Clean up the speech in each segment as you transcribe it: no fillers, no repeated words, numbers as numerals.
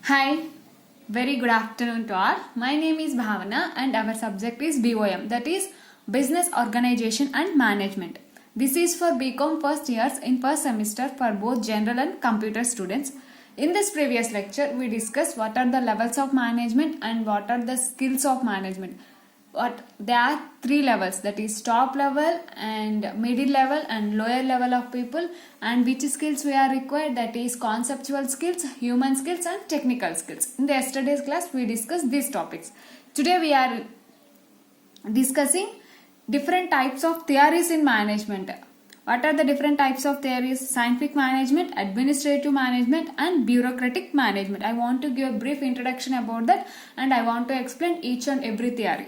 Hi, very good afternoon to all. My name is Bhavana and our subject is BOM, that is Business Organization and Management. This is for BCom first years in first semester for both general and computer students. In this previous lecture, we discussed what are the levels of management and what are the skills of management. There are three levels, that is top level and middle level and lower level of people, and which skills we are required, that is conceptual skills, human skills and technical skills. In the yesterday's class we discussed these topics. Today we are discussing different types of theories in management. What are the different types of theories? Scientific management, administrative management and bureaucratic management. I want to give a brief introduction about that and I want to explain each and every theory.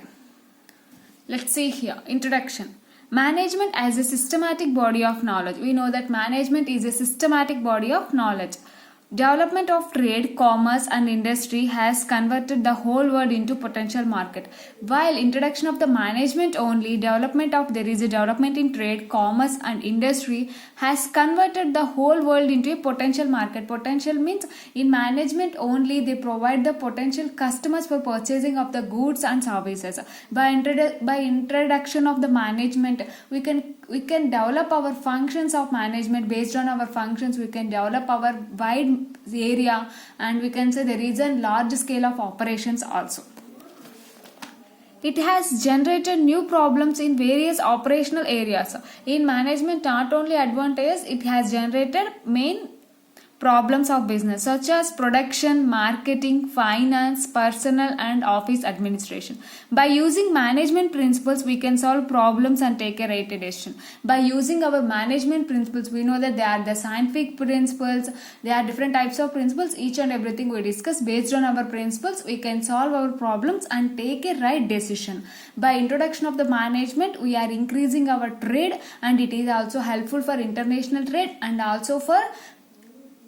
Let's see here. Introduction. Management as a systematic body of knowledge. We know that management is a systematic body of knowledge. Development of trade, commerce and industry has converted the whole world into potential market. While introduction of the management only, there is a development in trade, commerce and industry has converted the whole world into a potential market. Potential means in management only they provide the potential customers for purchasing of the goods and services. By introduction of the management, we can develop our functions of management. Based on our functions, we can develop our wide area and we can say there is a large scale of operations also. It has generated new problems in various operational areas. In management, not only advantages, it has generated main problems of business such as production, marketing, finance, personnel and office administration. By using management principles, we can solve problems and take a right decision. By using our management principles, we know that they are the scientific principles, there are different types of principles, each and everything we discuss. Based on our principles, we can solve our problems and take a right decision. By introduction of the management, we are increasing our trade and it is also helpful for international trade and also for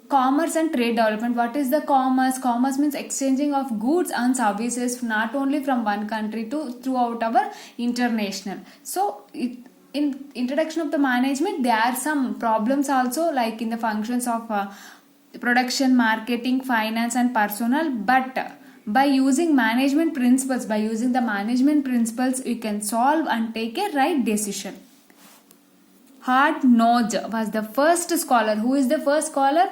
commerce and trade development. What is the commerce? Commerce means exchanging of goods and services not only from one country to throughout our international. So in introduction of the management, there are some problems also, like in the functions of production, marketing, finance and personnel. But by using management principles, we can solve and take a right decision. Hart-Knowles was the first scholar. Who is the first scholar?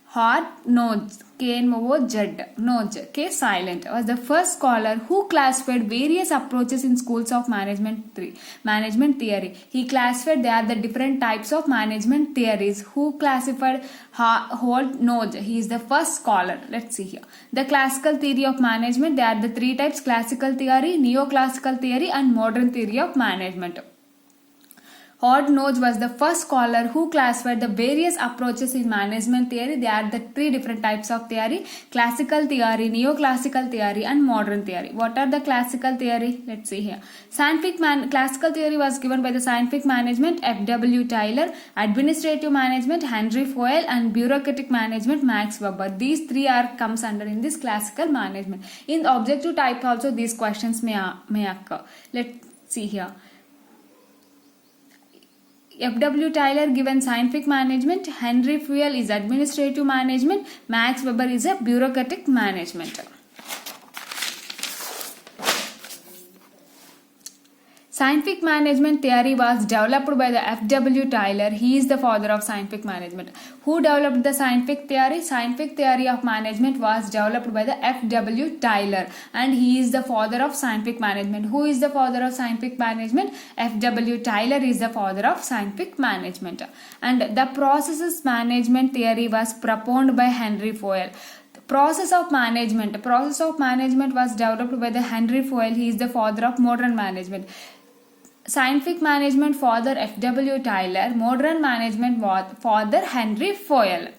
Hart-Knowles, Knowles, K silent, was the first scholar who classified various approaches in schools of management theory. He classified there are the different types of management theories. Who classified? Hart-Knowles. He is the first scholar. Let's see here. The classical theory of management, there are the three types: classical theory, neoclassical theory and modern theory of management. Hart-Knowles was the first scholar who classified the various approaches in management theory. There are the three different types of theory: classical theory, neoclassical theory and modern theory. What are the classical theory? Let's see here. Classical theory was given by the scientific management F.W. Taylor, administrative management Henry Fayol and bureaucratic management Max Weber. These three comes under in this classical management. In the objective type also these questions may occur. Let's see here. F.W. Taylor given scientific management, Henry Fayol is administrative management, Max Weber is a bureaucratic management. Scientific management theory was developed by the F.W. Taylor. He is the father of scientific management. Who developed the scientific theory? Scientific theory of management was developed by the F.W. Taylor and he is the father of scientific management. Who is the father of scientific management? F.W. Taylor is the father of scientific management. And the processes management theory was proposed by Henry Fayol. Process of management was developed by the Henry Fayol. He is the father of modern management. Scientific management father F.W. Taylor, modern management father Henry Fayol.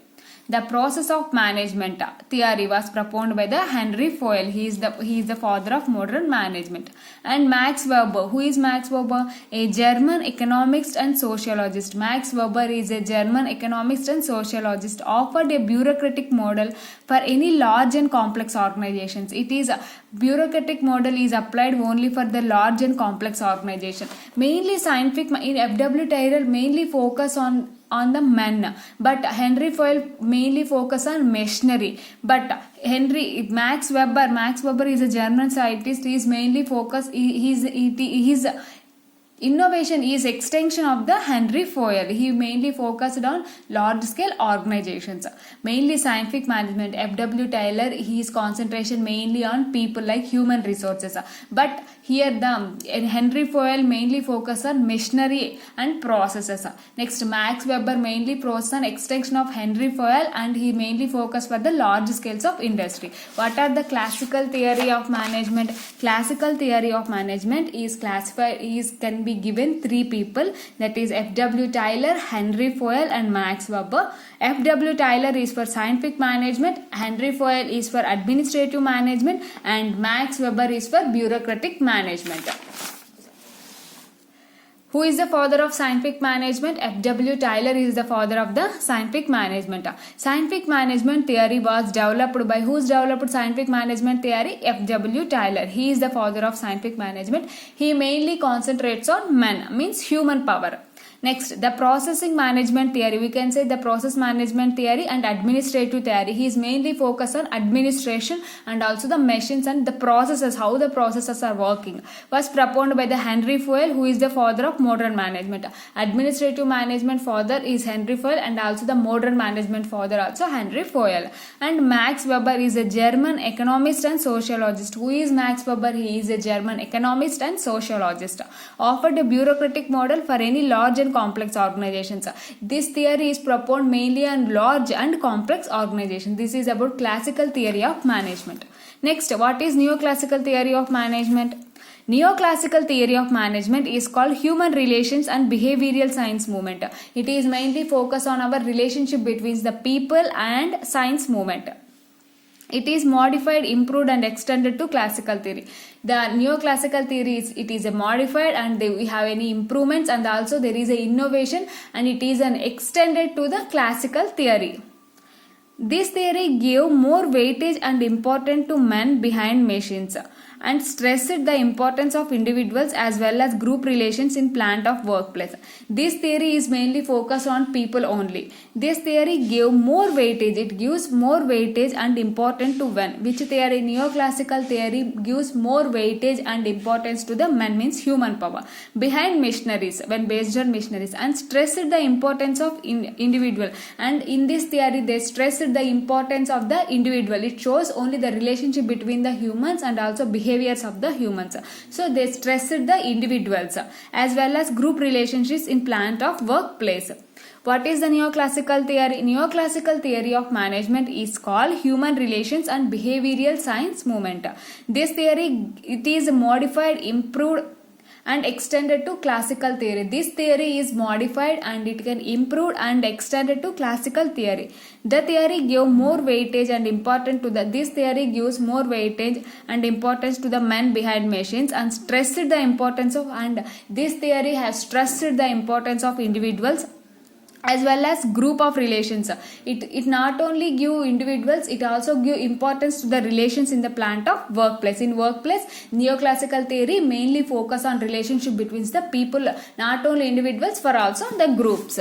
The process of management theory was proposed by the Henry Fayol. He is the father of modern management. And Max Weber. Who is Max Weber? A German economist and sociologist. Max Weber is a German economist and sociologist. Offered a bureaucratic model for any large and complex organizations. It is bureaucratic model is applied only for the large and complex organization. Mainly scientific in F.W. Taylor mainly focus on on the men, but Henry Fayol mainly focus on machinery. But Max Weber is a German scientist. He is mainly focused. His innovation is extension of the Henry Fayol. He mainly focused on large scale organizations, mainly scientific management. F.W. Taylor, his concentration mainly on people like human resources. But here the Henry Fayol mainly focus on machinery and processes. Next, Max Weber mainly focus on extension of Henry Fayol, and he mainly focus for the large scales of industry. What are the classical theory of management? Classical theory of management is can be given three people, that is F.W. Taylor, Henry Fayol and Max Weber. F.W. Taylor is for scientific management, Henry Fayol is for administrative management, and Max Weber is for bureaucratic management. Who is the father of scientific management? F.W. Taylor is the father of the scientific management. Scientific management theory was developed by who's developed scientific management theory? F.W. Taylor. He is the father of scientific management. He mainly concentrates on men, means human power. Next, the processing management theory. We can say the process management theory and administrative theory. He is mainly focused on administration and also the machines and the processes, how the processes are working. Was proposed by the Henry Fayol, who is the father of modern management. Administrative management father is Henry Fayol, and also the modern management father also Henry Fayol. And Max Weber is a German economist and sociologist. Who is Max Weber? He is a German economist and sociologist. Offered a bureaucratic model for any large and complex organizations. This theory is proposed mainly on large and complex organizations. This is about classical theory of management. Next, what is neoclassical theory of management? Neoclassical theory of management is called human relations and behavioral science movement. It is mainly focused on our relationship between the people and science movement. It is modified, improved and extended to classical theory. The neoclassical theory is a modified, and we have any improvements, and also there is a innovation, and it is an extended to the classical theory. This theory gave more weightage and importance to men behind machines and stressed the importance of individuals as well as group relations in plant of workplace. This theory is mainly focused on people only. This theory gave more weightage. It gives more weightage and importance to men. Which theory? Neoclassical theory gives more weightage and importance to the men, means human power, behind missionaries, when based on missionaries, and stressed the importance of individual. And in this theory they stressed the importance of the individual. It shows only the relationship between the humans and also behaviors of the humans. So they stressed the individuals as well as group relationships in plant of workplace. What is the neoclassical theory? Neoclassical theory of management is called human relations and behavioral science movement. This theory, it is modified, improved and extended to classical theory. This theory is modified and it can improve and extended to classical theory. The theory gave more weightage and importance to this theory gives more weightage and importance to the men behind machines and stressed the importance of, and this theory has stressed the importance of individuals as well as group of relations. It not only give individuals, it also give importance to the relations in the plant of workplace. In workplace, neoclassical theory mainly focus on relationship between the people, not only individuals, for also the groups.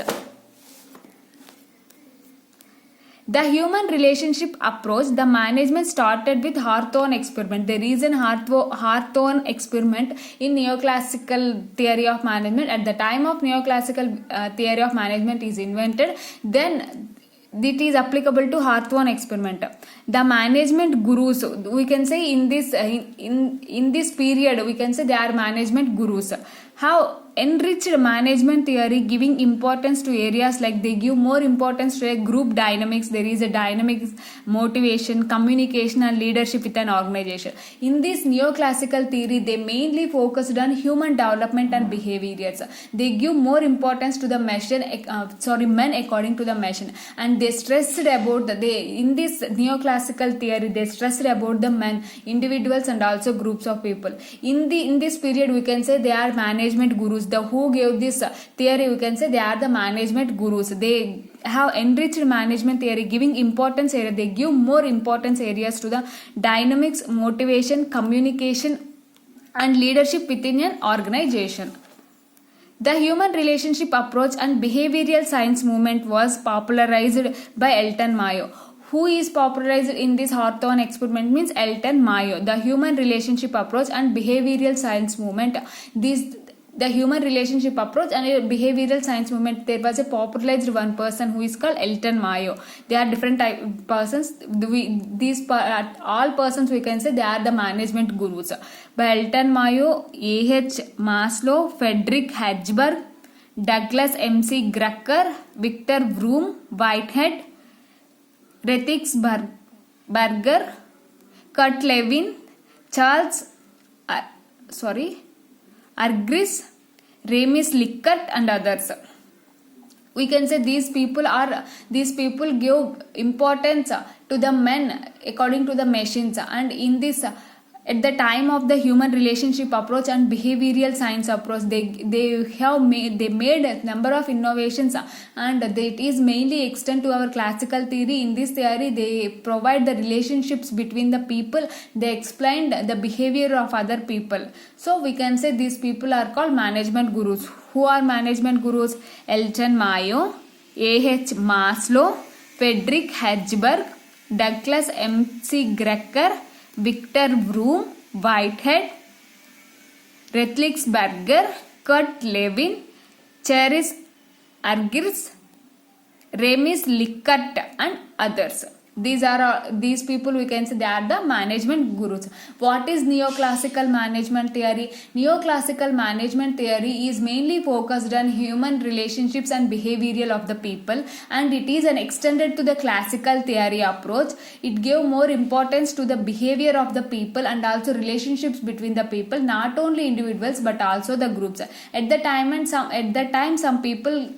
The human relationship approach, the management started with Hawthorne experiment. The reason Hawthorne experiment in neoclassical theory of management, at the time of neoclassical theory of management is invented, then it is applicable to Hawthorne experiment. The management gurus, we can say in this period, we can say they are management gurus. How enriched management theory giving importance to areas like they give more importance to a group dynamics. There is a dynamics, motivation, communication and leadership with an organization. In this neoclassical theory, they mainly focused on human development and behaviors. They give more importance to the men according to the mission, and they stressed about in this neoclassical theory they stressed about the men, individuals and also groups of people. In this period, we can say they are management gurus. The who gave this theory, we can say they are the management gurus. They have enriched management theory giving importance area. They give more importance areas to the dynamics, motivation, communication and leadership within an organization. The human relationship approach and behavioral science movement was popularized by Elton Mayo. Who is popularized in this Hawthorne experiment means Elton Mayo. The human relationship approach and behavioral science movement. The human relationship approach and behavioral science movement, there was a popularized one person who is called Elton Mayo. They are different type persons. All persons we can say they are the management gurus. By Elton Mayo, A.H. Maslow, Friedrich Herzberg, Douglas M.C. Drucker, Victor Vroom, Whitehead, Berger, Kurt Lewin, Charles Argyris, Remus Likert and others. We can say these people give importance to the men according to the machines, and in this at the time of the human relationship approach and behavioral science approach, they made a number of innovations, and it is mainly extend to our classical theory. In this theory, they provide the relationships between the people. They explained the behavior of other people. So we can say these people are called management gurus. Who are management gurus? Elton Mayo, A.H. Maslow, Friedrich Herzberg, Douglas M.C. Drucker, Victor Vroom, Whitehead, Berger, Kurt Lewin, Charles Argyris, Remus Likert and others. These people we can say they are the management gurus. What is neoclassical management theory? Neoclassical management theory is mainly focused on human relationships and behavioral of the people, and it is an extended to the classical theory approach. It gave more importance to the behavior of the people and also relationships between the people, not only individuals but also the groups. At the time some people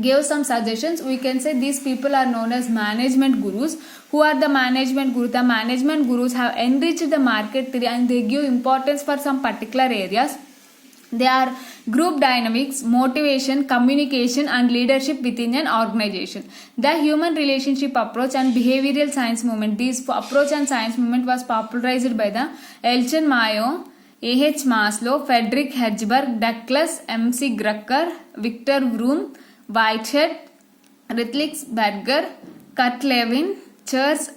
gave some suggestions. We can say these people are known as management gurus. Who are the management gurus? The management gurus have enriched the market theory and they give importance for some particular areas. They are group dynamics, motivation, communication and leadership within an organization. The human relationship approach and behavioral science movement. This approach and science movement was popularized by the Elton Mayo, A.H. Maslow, Friedrich Herzberg, Douglas M.C. Drucker, Victor Vroom, Whitehead, Berger, Kurt Lewin, Charles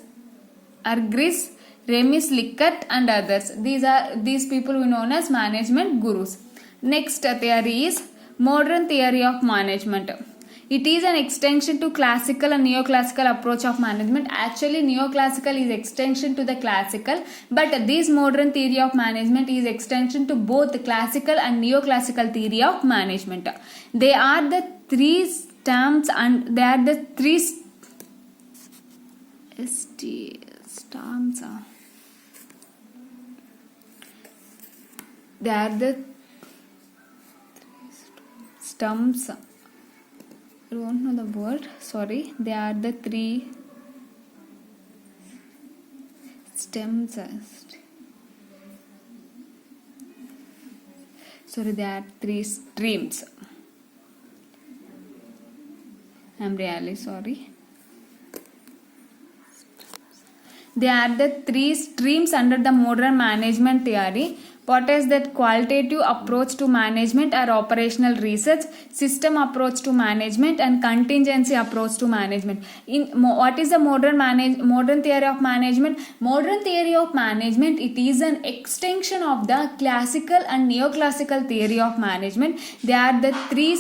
Argyris, Remus Likert and others. These people we known as management gurus. Next theory is modern theory of management. It is an extension to classical and neoclassical approach of management. Actually, neoclassical is extension to the classical, but this modern theory of management is extension to both the classical and neoclassical theory of management. They are the three stamps and they are the three stamps. They are the stumps. I don't know the word. Sorry. They are the three stems. Sorry, they are three streams. I'm really sorry. They are the three streams under the modern management theory. What is that? Qualitative approach to management or operational research, system approach to management and contingency approach to management. What is the modern theory of management? Modern theory of management, it is an extension of the classical and neoclassical theory of management. They are the three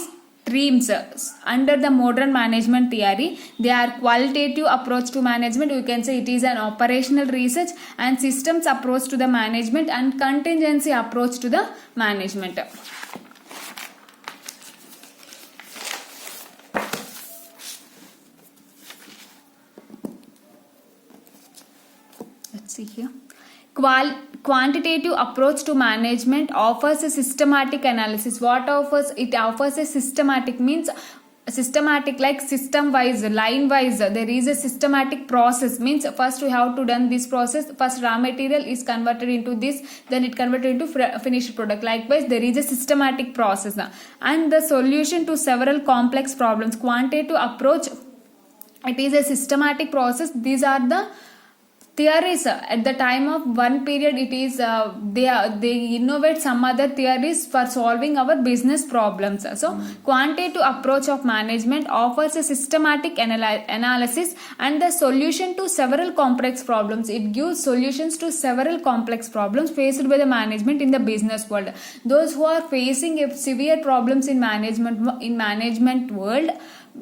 streams under the modern management theory. They are qualitative approach to management. We can say it is an operational research and systems approach to the management and contingency approach to the management. Let's see here. Quantitative approach to management offers a systematic analysis. What offers? It offers a systematic, means systematic like system wise, line wise. There is a systematic process, means first we have to done this process. First raw material is converted into this, then it converted into finished product. Likewise, there is a systematic process and the solution to several complex problems. Quantitative approach, it is a systematic process. These are the theories at the time of one period, it is they innovate some other theories for solving our business problems. So quantitative approach of management offers a systematic analysis and the solution to several complex problems. It gives solutions to several complex problems faced by the management in the business world. Those who are facing severe problems in management world,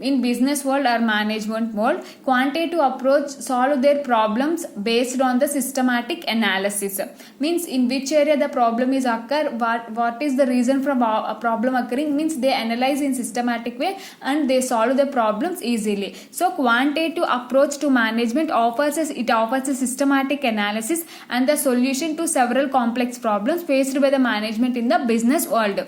in business world or management world, quantitative approach solve their problems based on the systematic analysis. Means in which area the problem is occur, what is the reason for a problem occurring, means they analyze in systematic way and they solve the problems easily. So quantitative approach to management offers a systematic analysis and the solution to several complex problems faced by the management in the business world.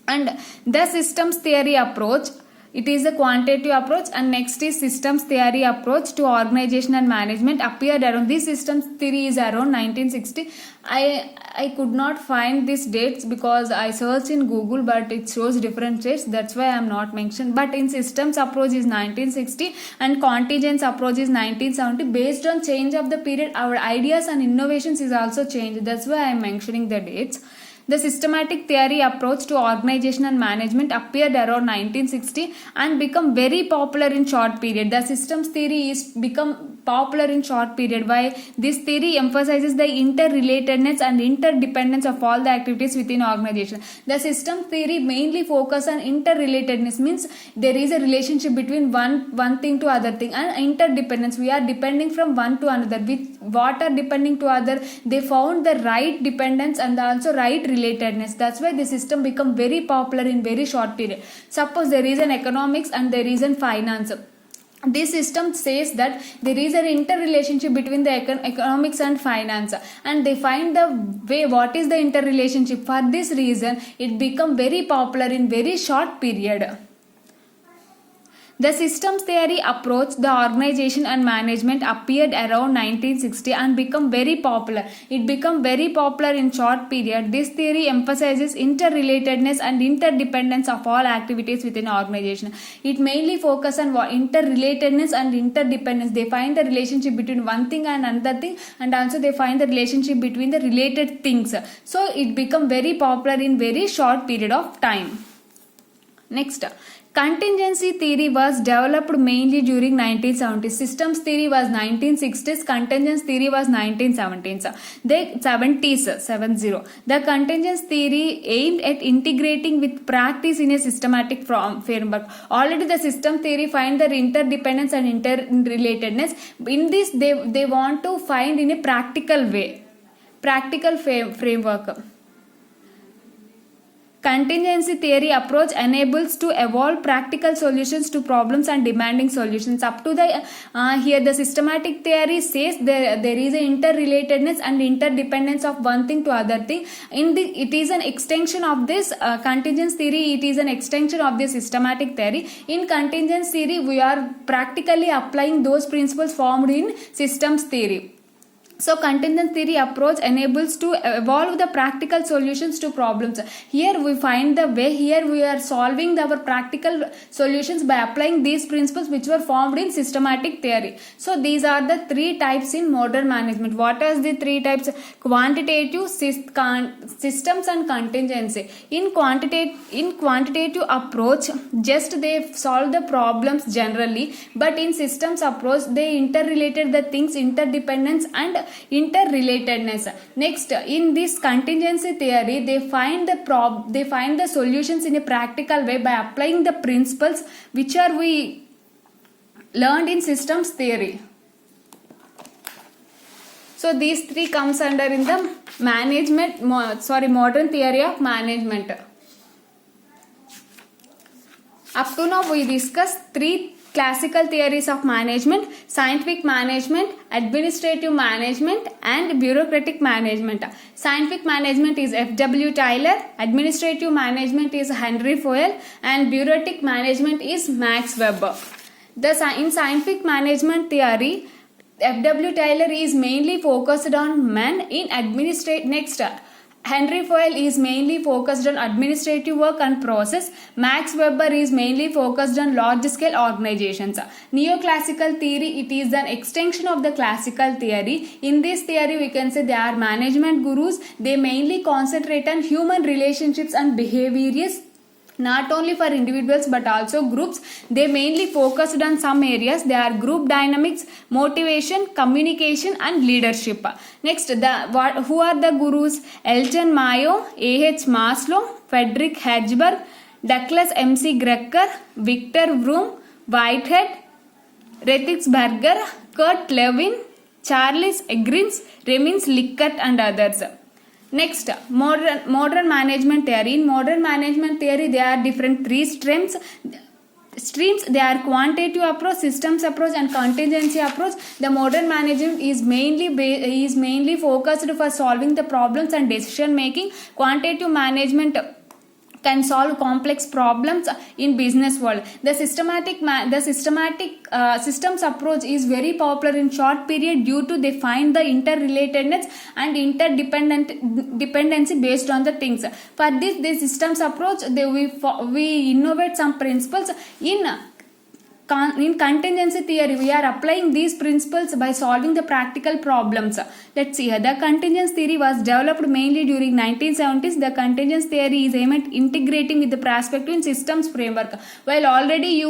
And the systems theory approach, it is a quantitative approach. And next is systems theory approach to organization and management, appeared around, this systems theory is around 1960. I could not find these dates because I searched in Google, but it shows different dates, that's why I am not mentioned. But in systems approach is 1960 and contingents approach is 1970. Based on change of the period, our ideas and innovations is also changed, that's why I am mentioning the dates. The systematic theory approach to organization and management appeared around 1960 and become very popular in short period. The systems theory is become popular in short period. Why? This theory emphasizes the interrelatedness and interdependence of all the activities within organization. The system theory mainly focus on interrelatedness, means there is a relationship between one thing to other thing, and interdependence, we are depending from one to another. With what are depending to other, they found the right dependence and also right relatedness. That's why the system become very popular in very short period. Suppose there is an economics and there is an finance. This system says that there is an interrelationship between the economics and finance, and they find the way what is the interrelationship. For this reason, it become very popular in very short period. The systems theory approach the organization and management appeared around 1960 and become very popular. It became very popular in short period. This theory emphasizes interrelatedness and interdependence of all activities within organization. It mainly focuses on interrelatedness and interdependence. They find the relationship between one thing and another thing, and also they find the relationship between the related things. So it become very popular in very short period of time. Next, contingency theory was developed mainly during 1970s. Systems theory was 1960s. Contingency theory was 1970s. The 70s. The contingency theory aimed at integrating with practice in a systematic framework. Already the system theory find the interdependence and interrelatedness. In this, they want to find in a practical way, practical framework. Contingency theory approach enables to evolve practical solutions to problems and demanding solutions. Up to the here the systematic theory says there is a interrelatedness and interdependence of one thing to other thing. It is an extension of this contingency theory. It is an extension of this systematic theory. In contingency theory, we are practically applying those principles formed in systems theory. So contingent theory approach enables to evolve the practical solutions to problems. Here we find the way, here we are solving our practical solutions by applying these principles which were formed in systematic theory. So these are the three types in modern management. What are the three types? Quantitative, systems and contingency. In quantitative approach, just they solve the problems generally, but in systems approach they interrelated the things, interdependence and interrelatedness. Next, in this contingency theory, they find the solutions in a practical way by applying the principles which are we learned in systems theory. So these three comes under in the modern theory of management. Up to now we discussed three classical theories of management: scientific management, administrative management and bureaucratic management. Scientific management is F.W. Tyler, administrative management is Henry Fayol, and bureaucratic management is Max Weber. In scientific management theory, F.W. Tyler is mainly focused on men in Henry Fayol is mainly focused on administrative work and process. Max Weber is mainly focused on large-scale organizations. Neoclassical theory, it is an extension of the classical theory. In this theory, we can say they are management gurus. They mainly concentrate on human relationships and behaviors, not only for individuals but also groups. They mainly focused on some areas. They are group dynamics, motivation, communication and leadership. Next, who are the gurus? Elton Mayo, A.H. Maslow, Friedrich Herzberg, Douglas M.C. Grecker, Victor Vroom, Whitehead, Reticksberger, Kurt Lewin, Charles Egrins, Remins Likert and others. Next, modern management theory. In modern management theory, there are different three streams. They are quantitative approach, systems approach and contingency approach. The modern management is mainly focused for solving the problems and decision making. Quantitative management can solve complex problems in business world. The systematic systems approach is very popular in short period due to they find the interrelatedness and interdependency based on the things. For this systems approach, we innovate some principles. In contingency theory, we are applying these principles by solving the practical problems. Let's see here. The contingency theory was developed mainly during 1970s. The contingency theory is aimed at integrating with the perspective in systems framework. While already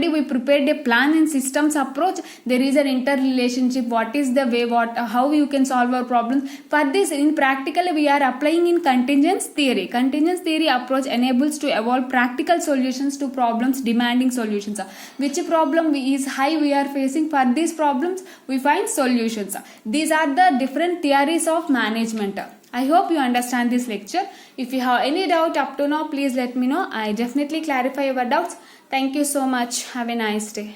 we prepared a plan in systems approach, there is an interrelationship. What is the way, how you can solve our problems. For this, in practically, we are applying in contingency theory. Contingency theory approach enables to evolve practical solutions to problems demanding solutions. Which problem is high we are facing, for these problems we find solutions. These are the different theories of management. I hope you understand this lecture. If you have any doubt up to now, please let me know. I definitely clarify your doubts. Thank you so much. Have a nice day.